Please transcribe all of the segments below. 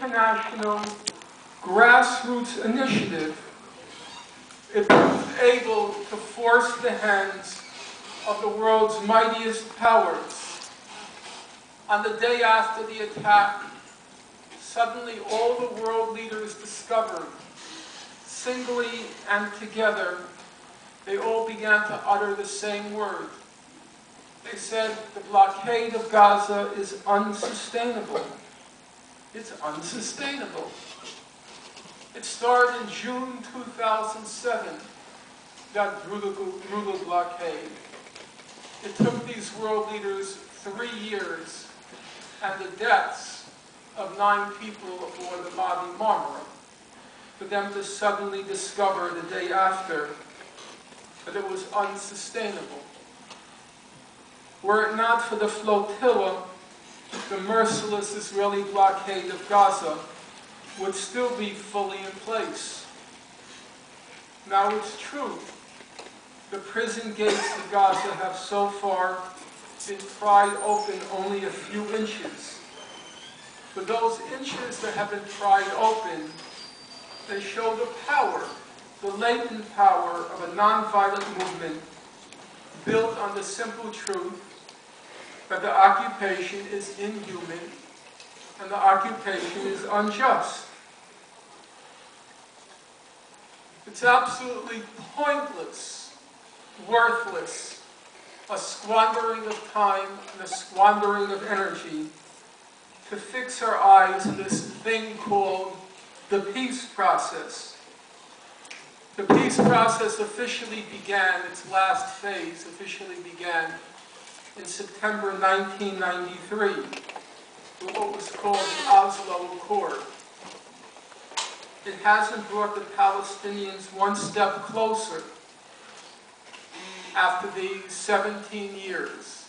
international grassroots initiative, it proved able to force the hands of the world's mightiest powers. On the day after the attack, suddenly all the world leaders discovered, singly and together, they all began to utter the same word. They said, the blockade of Gaza is unsustainable. It's unsustainable. It started in June 2007, that brutal blockade. It took these world leaders 3 years and the deaths of 9 people aboard the Mavi Marmara for them to suddenly discover the day after that it was unsustainable. Were it not for the flotilla, the merciless Israeli blockade of Gaza would still be fully in place. Now it's true, the prison gates of Gaza have so far been pried open only a few inches. But those inches that have been pried open, they show the power, the latent power of a nonviolent movement built on the simple truth that the occupation is inhuman and the occupation is unjust. It's absolutely pointless, worthless, a squandering of time and a squandering of energy to fix our eyes on this thing called the peace process. The peace process officially began, its last phase officially began in September 1993 with what was called the Oslo Accord. It hasn't brought the Palestinians one step closer after these 17 years.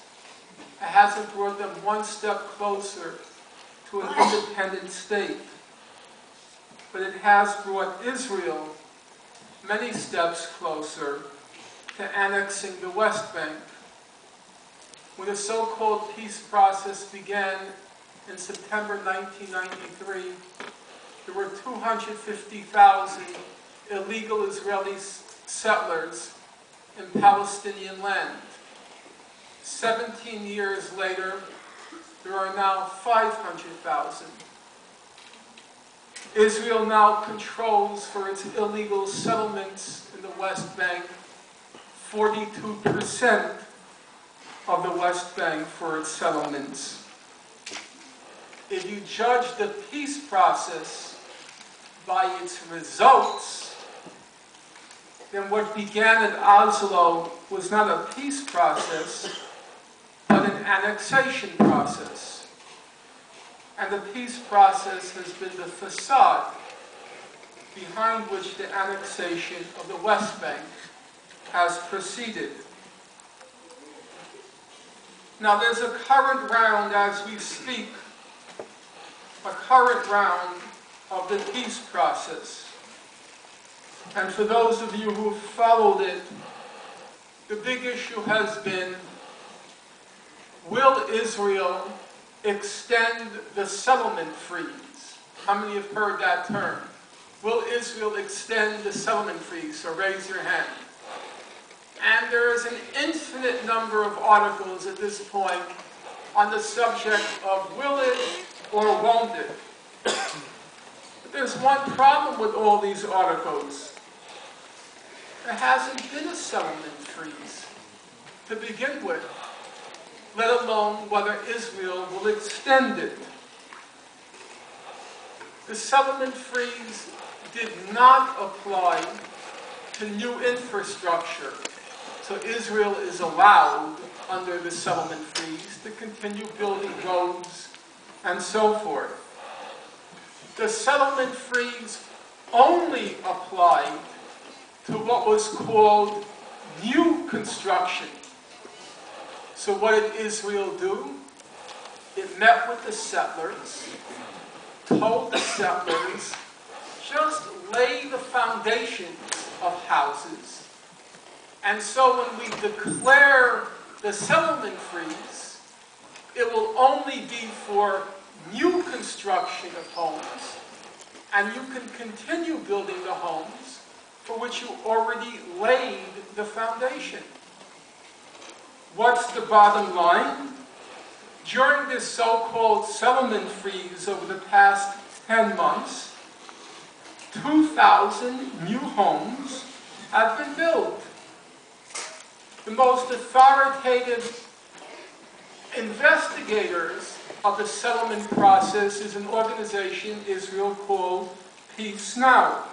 It hasn't brought them one step closer to an independent state. But it has brought Israel many steps closer to annexing the West Bank. When the so-called peace process began in September 1993, there were 250,000 illegal Israeli settlers in Palestinian land. 17 years later, there are now 500,000. Israel now controls, for its illegal settlements in the West Bank, 42% of the West Bank for its settlements. If you judge the peace process by its results, then what began at Oslo was not a peace process, but an annexation process. And the peace process has been the facade behind which the annexation of the West Bank has proceeded. Now there's a current round as we speak, a current round of the peace process. And for those of you who have followed it, the big issue has been, will Israel extend the settlement freeze? How many have heard that term? Will Israel extend the settlement freeze? So raise your hand. And there is an infinite number of articles at this point on the subject of will it or won't it. But there's one problem with all these articles. There hasn't been a settlement freeze to begin with, let alone whether Israel will extend it. The settlement freeze did not apply to new infrastructure. So Israel is allowed, under the settlement freeze, to continue building roads and so forth. The settlement freeze only applied to what was called new construction. So what did Israel do? It met with the settlers, told the settlers, just lay the foundations of houses. And so when we declare the settlement freeze, it will only be for new construction of homes and you can continue building the homes for which you already laid the foundation. What's the bottom line? During this so-called settlement freeze over the past 10 months, 2,000 new homes have been built. The most authoritative investigators of the settlement process is an organization in Israel called Peace Now.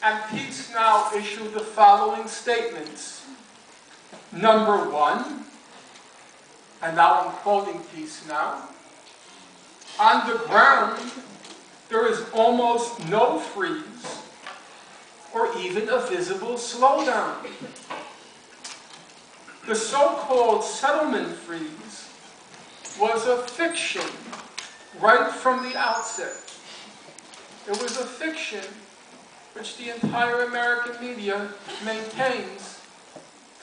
And Peace Now issued the following statements. Number one, and now I'm quoting Peace Now, on the ground, there is almost no freeze or even a visible slowdown. The so-called settlement freeze was a fiction right from the outset. It was a fiction which the entire American media maintains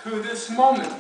to this moment.